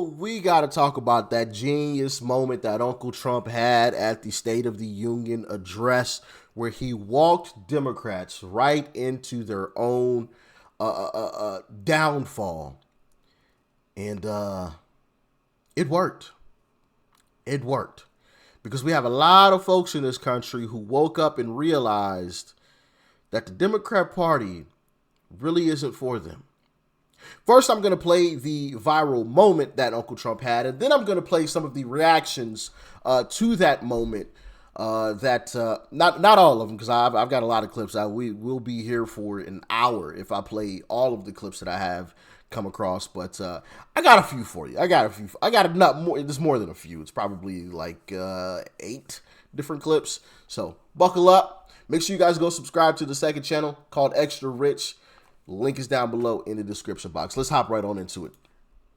we got to talk about that genius moment that Uncle Trump had at the State of the Union address, where he walked Democrats right into their own downfall. And it worked. It worked. Because we have a lot of folks in this country who woke up and realized that the Democrat Party really isn't for them. First, I'm going to play the viral moment that Uncle Trump had, and then I'm going to play some of the reactions to that moment. Not all of them, because I've got a lot of clips. We will be here for an hour if I play all of the clips that I have come across. But I got a few for you. I got not more. There's more than a few. It's probably like 8 different clips. So buckle up. Make sure you guys go subscribe to the second channel called Extra Rich. Link is down below in the description box. Let's hop right on into it.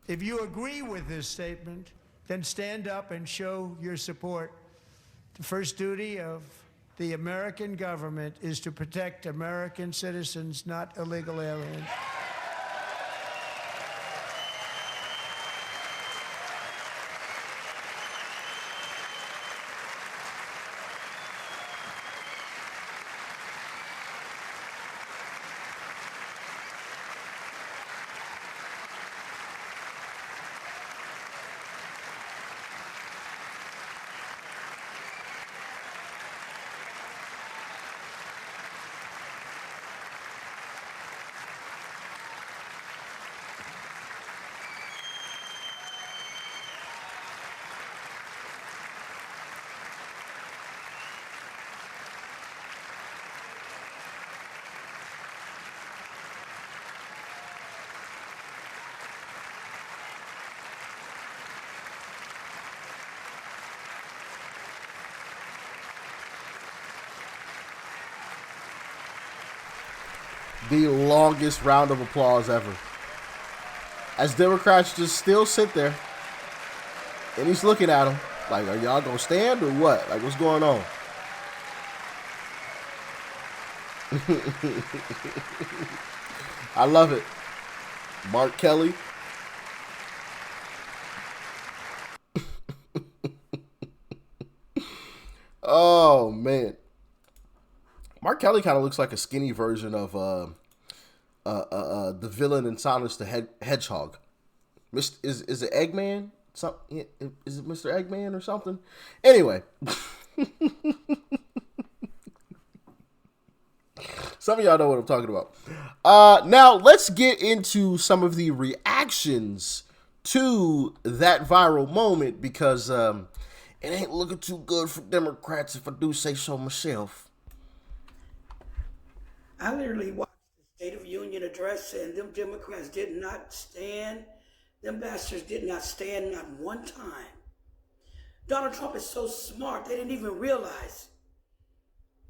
If you agree with this statement, then stand up and show your support. The first duty of the American government is to protect American citizens, not illegal aliens. The longest round of applause ever. As Democrats just still sit there, and he's looking at them like, are y'all gonna stand or what? Like, what's going on? I love it. Mark Kelly. Oh, man. Mark Kelly kind of looks like a skinny version of the villain in Silence the Hedgehog. Is it Eggman? Is it Mr. Eggman or something? Anyway. Some of y'all know what I'm talking about. Now, let's get into some of the reactions to that viral moment, because it ain't looking too good for Democrats, if I do say so myself. I literally watched the State of Union address, and them Democrats did not stand. Them bastards did not stand not one time. Donald Trump is so smart, they didn't even realize.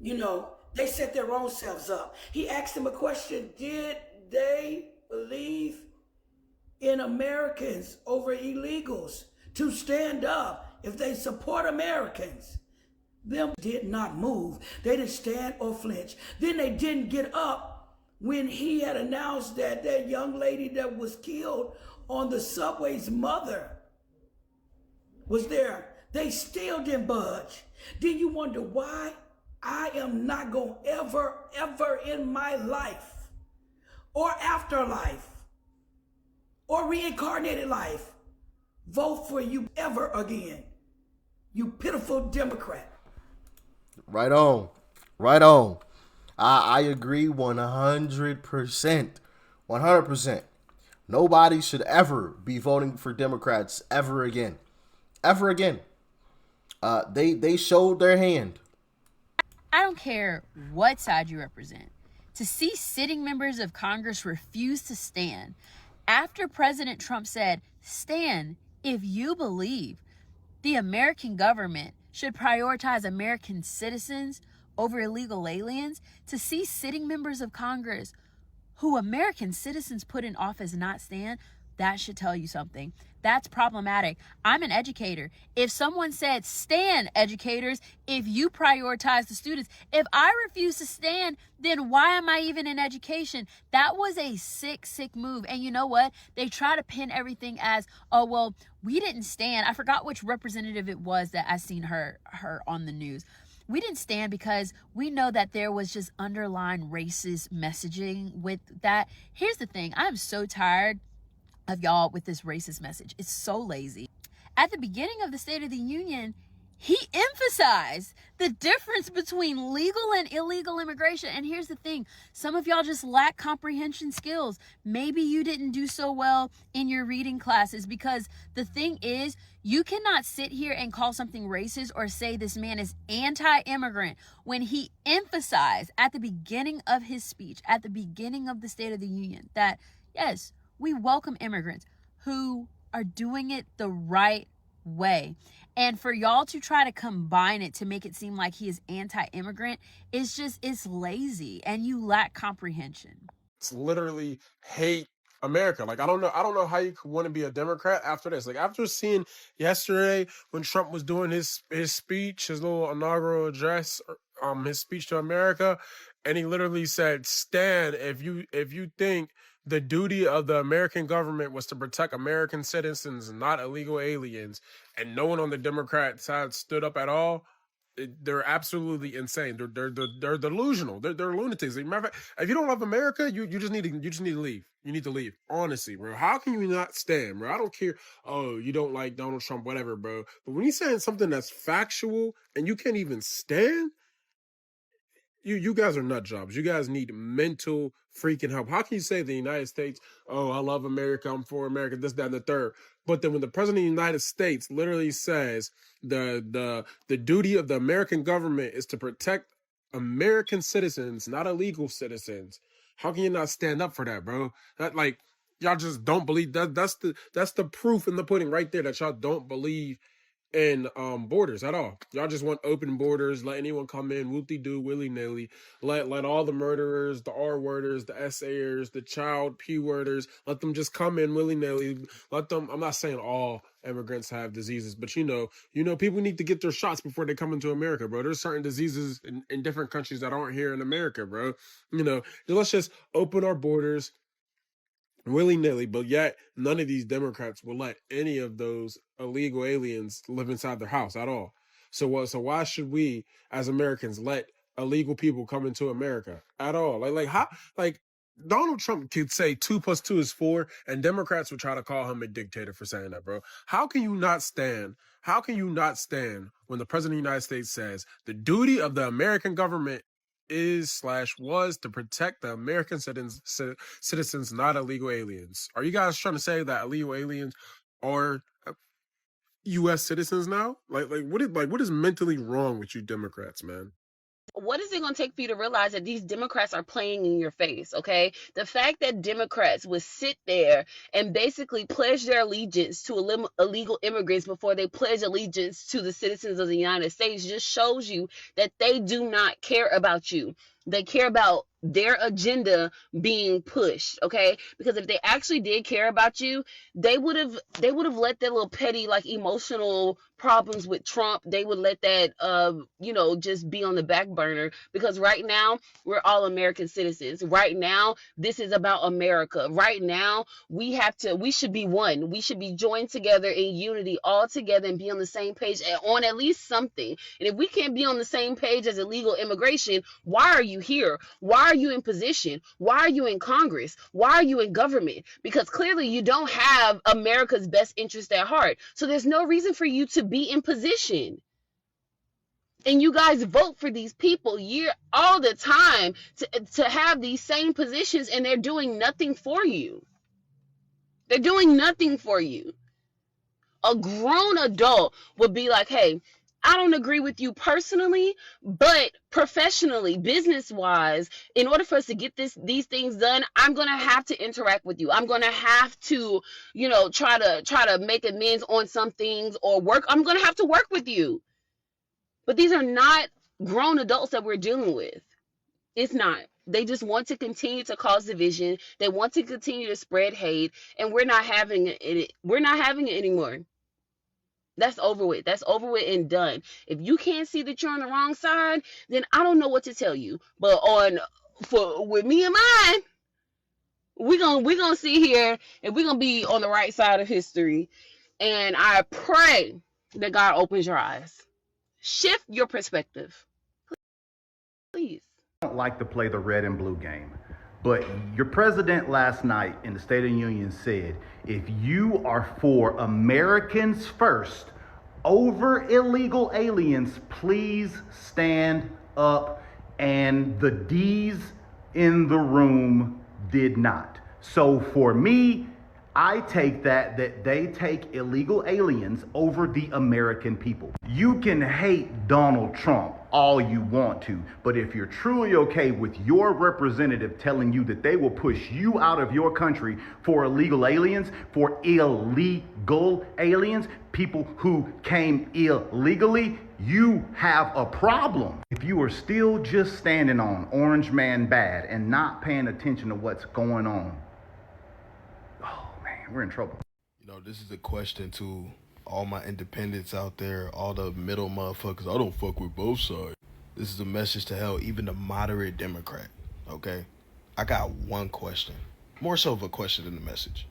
They set their own selves up. He asked them a question: did they believe in Americans over illegals to stand up if they support Americans? Them did not move. They didn't stand or flinch. Then they didn't get up when he had announced that that young lady that was killed on the subway's mother was there. They still didn't budge. Then you wonder why? I am not going to ever in my life or afterlife or reincarnated life vote for you ever again. You pitiful Democrat. Right on. Right on. I agree 100%. 100%. Nobody should ever be voting for Democrats ever again. Ever again. They showed their hand. I don't care what side you represent. To see sitting members of Congress refuse to stand after President Trump said, stand if you believe the American government should prioritize American citizens over illegal aliens, to see sitting members of Congress who American citizens put in office not stand, That should tell you something. That's problematic. I'm an educator. If someone said, stand, educators, if you prioritize the students, if I refuse to stand, then why am I even in education? That was a sick, sick move. And you know what? They try to pin everything as, oh, well, we didn't stand. I forgot which representative it was that I seen her on the news. We didn't stand because we know that there was just underlying racist messaging with that. Here's the thing. I am so tired of y'all with this racist message. It's so lazy. At the beginning of the State of the Union, he emphasized the difference between legal and illegal immigration. And here's the thing. Some of y'all just lack comprehension skills. Maybe you didn't do so well in your reading classes, because the thing is, you cannot sit here and call something racist or say this man is anti-immigrant when he emphasized at the beginning of his speech, at the beginning of the State of the Union, that yes, we welcome immigrants who are doing it the right way. And for y'all to try to combine it to make it seem like he is anti-immigrant, it's lazy and you lack comprehension. It's literally hate America. Like, I don't know how you could want to be a Democrat after this. Like, after seeing yesterday when Trump was doing his speech, his little inaugural address, his speech to America, and he literally said, "Stand if you think the duty of the American government was to protect American citizens, not illegal aliens," and no one on the Democrat side stood up at all. They're absolutely insane. They're delusional. They're lunatics. Matter of fact, if you don't love America, you just need to leave. You need to leave. Honestly, bro. How can you not stand, bro? I don't care. Oh, you don't like Donald Trump, whatever, bro. But when he's saying something that's factual and you can't even stand, you guys are nut jobs. You guys need mental freaking help. How can you say the United States, oh, I love America, I'm for America, this, that, and the third. But then when the president of the United States literally says the duty of the American government is to protect American citizens, not illegal citizens, how can you not stand up for that, bro? That, like, y'all just don't believe that. That's the proof in the pudding right there that y'all don't believe in borders at all. Y'all just want open borders, let anyone come in, whoop-de-doo, willy-nilly, let all the murderers, the R-worders, the SAers, the child P-worders, let them just come in willy-nilly, let them, I'm not saying all immigrants have diseases, but you know, people need to get their shots before they come into America, bro. There's certain diseases in different countries that aren't here in America, bro. You know, let's just open our borders willy-nilly, but yet none of these Democrats will let any of those illegal aliens live inside their house at all. So why should we as Americans let illegal people come into America at all? Like how, like, Donald Trump could say 2 + 2 is 4, and Democrats would try to call him a dictator for saying that, bro. How can you not stand? How can you not stand when the president of the United States says the duty of the American government is/was to protect the American citizens, not illegal aliens? Are you guys trying to say that illegal aliens are U.S. citizens now? Like what is mentally wrong with you Democrats, man? What is it going to take for you to realize that these Democrats are playing in your face, okay? The fact that Democrats would sit there and basically pledge their allegiance to illegal immigrants before they pledge allegiance to the citizens of the United States just shows you that they do not care about you. They care about their agenda being pushed, okay? Because if they actually did care about you, they would have let their little petty, like, emotional problems with Trump, they would let that just be on the back burner. Because right now we're all American citizens. Right now this is about America. Right now we should be one. We should be joined together in unity, all together, and be on the same page on at least something. And if we can't be on the same page as illegal immigration, why are you here? Why are you in position? Why are you in Congress? Why are you in government? Because clearly you don't have America's best interest at heart. So there's no reason for you to be in position. And you guys vote for these people all the time to have these same positions, and they're doing nothing for you. They're doing nothing for you. A grown adult would be like, hey, I don't agree with you personally, but professionally, business-wise, in order for us to get these things done, I'm going to have to interact with you. I'm going to have to, try to make amends on some things or work. I'm going to have to work with you. But these are not grown adults that we're dealing with. It's not. They just want to continue to cause division. They want to continue to spread hate, and we're not having it. We're not having it anymore. That's over with. That's over with and done. If you can't see that you're on the wrong side, then I don't know what to tell you. But for with me and mine, we're gonna sit here and we're gonna be on the right side of history. And I pray that God opens your eyes. Shift your perspective. Please. Don't like to play the red and blue game. But your president last night in the State of the Union said, if you are for Americans first over illegal aliens, please stand up. And the D's in the room did not. So for me, I take that they take illegal aliens over the American people. You can hate Donald Trump all you want to, but if you're truly okay with your representative telling you that they will push you out of your country for illegal aliens, people who came illegally, you have a problem. If you are still just standing on Orange Man bad and not paying attention to what's going on, we're in trouble. You know, this is a question to all my independents out there, all the middle motherfuckers. I don't fuck with both sides. This is a message to hell, even the moderate Democrat, okay? I got one question. More so of a question than a message.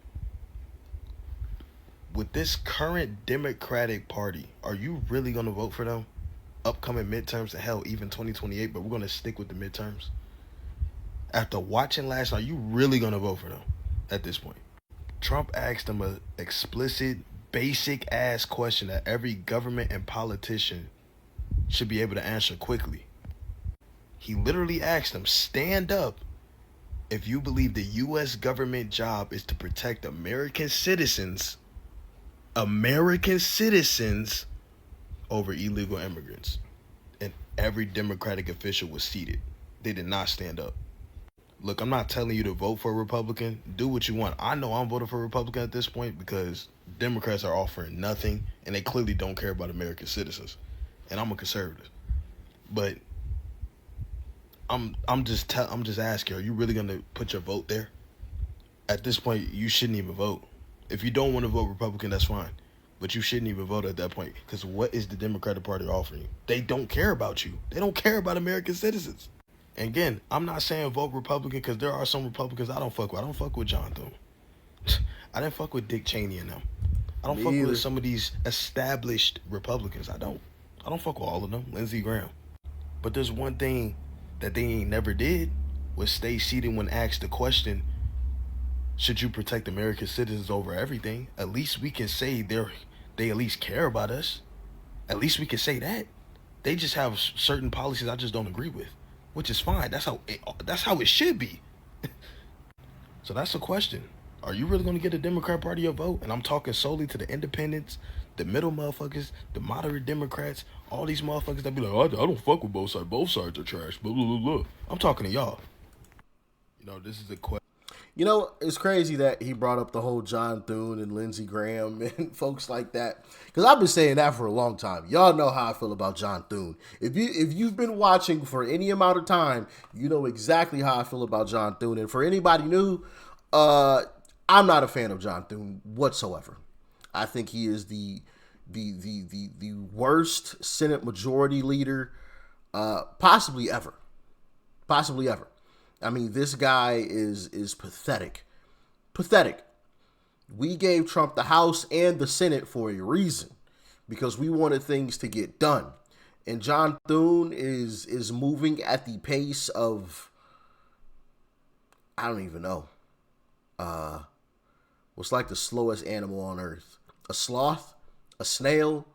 With this current Democratic Party, are you really going to vote for them? Upcoming midterms, to hell, even 2028, but we're going to stick with the midterms? After watching last night, are you really going to vote for them at this point? Trump asked them an explicit, basic-ass question that every government and politician should be able to answer quickly. He literally asked them, stand up if you believe the U.S. government job is to protect American citizens over illegal immigrants. And every Democratic official was seated. They did not stand up. Look, I'm not telling you to vote for a Republican. Do what you want. I know I'm voting for a Republican at this point because Democrats are offering nothing, and they clearly don't care about American citizens. And I'm a conservative. But I'm just asking, are you really going to put your vote there? At this point, you shouldn't even vote. If you don't want to vote Republican, that's fine. But you shouldn't even vote at that point, because what is the Democratic Party offering you? They don't care about you. They don't care about American citizens. And again, I'm not saying vote Republican because there are some Republicans I don't fuck with. I don't fuck with John Thune. I didn't fuck with Dick Cheney and them. I don't fuck with some of these established Republicans. I don't fuck with all of them. Lindsey Graham. But there's one thing that they ain't never did was stay seated when asked the question, should you protect American citizens over everything? At least we can say they at least care about us. At least we can say that. They just have certain policies I just don't agree with. Which is fine. That's how it should be. So that's the question. Are you really going to get the Democrat Party a vote? And I'm talking solely to the independents, the middle motherfuckers, the moderate Democrats, all these motherfuckers that be like, oh, I don't fuck with both sides. Both sides are trash. Blah, blah, blah, blah. I'm talking to y'all. You know, this is a question. You know, it's crazy that he brought up the whole John Thune and Lindsey Graham and folks like that. Because I've been saying that for a long time. Y'all know how I feel about John Thune. If you've been watching for any amount of time, you know exactly how I feel about John Thune. And for anybody new, I'm not a fan of John Thune whatsoever. I think he is the worst Senate Majority Leader possibly ever. Possibly ever. I mean, this guy is pathetic. Pathetic. We gave Trump the House and the Senate for a reason, because we wanted things to get done. And John Thune is moving at the pace of, I don't even know, what's like the slowest animal on earth? A sloth? A snail?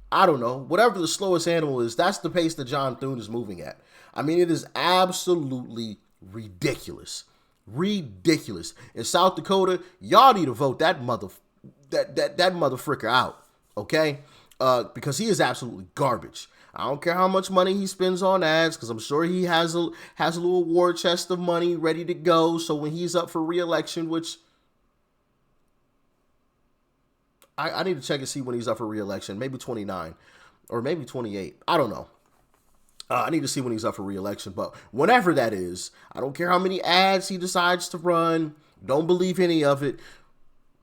I don't know. Whatever the slowest animal is, that's the pace that John Thune is moving at. I mean, it is absolutely ridiculous. Ridiculous. In South Dakota, y'all need to vote that motherfricker out, okay? Because he is absolutely garbage. I don't care how much money he spends on ads, because I'm sure he has a little war chest of money ready to go. So when he's up for re-election, which I need to check and see when he's up for re-election, maybe 29 or maybe 28. I don't know. I need to see when he's up for re-election, but whenever that is, I don't care how many ads he decides to run. Don't believe any of it.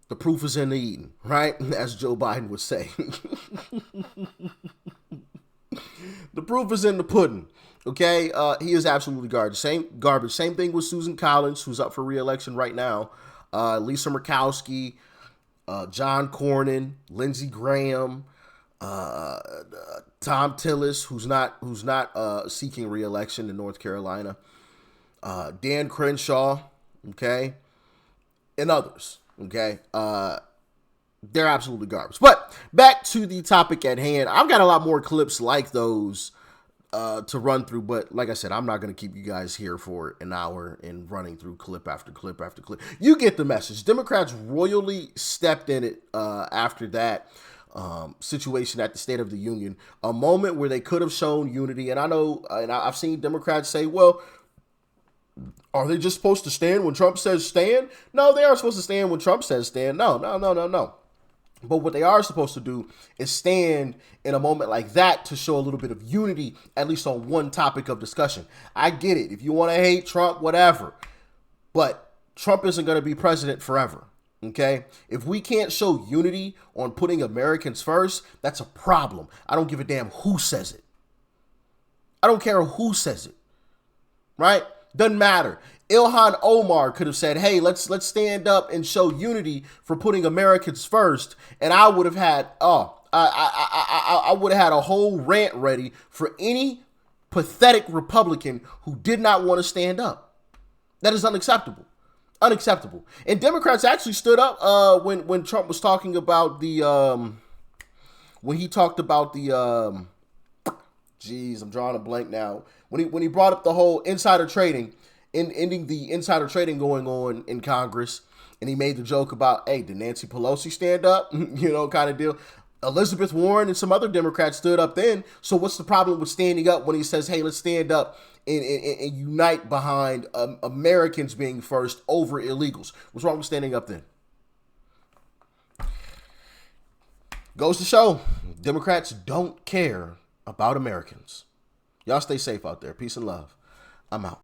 The proof is in the eating, right? As Joe Biden would say. The proof is in the pudding. Okay, he is absolutely garbage. Same thing with Susan Collins, who's up for re-election right now. Lisa Murkowski, John Cornyn, Lindsey Graham, Tom Tillis, who's not seeking re-election in North Carolina, Dan Crenshaw, okay, and others. Okay, they're absolutely garbage. But back to the topic at hand. I've got a lot more clips like those to run through, but like I said, I'm not going to keep you guys here for an hour and running through clip after clip after clip. You get the message. Democrats royally stepped in it after that situation at the State of the Union, a moment where they could have shown unity. And I know, and I've seen Democrats say, well, are they just supposed to stand when Trump says stand? No, they aren't supposed to stand when Trump says stand. No. But what they are supposed to do is stand in a moment like that to show a little bit of unity, at least on one topic of discussion. I get it. If you want to hate Trump, whatever. But Trump isn't going to be president forever. Okay? If we can't show unity on putting Americans first, that's a problem. I don't give a damn who says it. I don't care who says it. Right? Doesn't matter. Ilhan Omar could have said, hey, let's stand up and show unity for putting Americans first. And I would have had, I would have had a whole rant ready for any pathetic Republican who did not want to stand up. That is unacceptable. Unacceptable. And Democrats actually stood up when Trump was talking about the, when he talked about the, I'm drawing a blank now. When he brought up the whole insider trading, ending the insider trading going on in Congress, and he made the joke about, hey, did Nancy Pelosi stand up? Kind of deal. Elizabeth Warren and some other Democrats stood up then. So what's the problem with standing up when he says, hey, let's stand up and unite behind Americans being first over illegals? What's wrong with standing up then? Goes to show, Democrats don't care about Americans. Y'all stay safe out there. Peace and love. I'm out.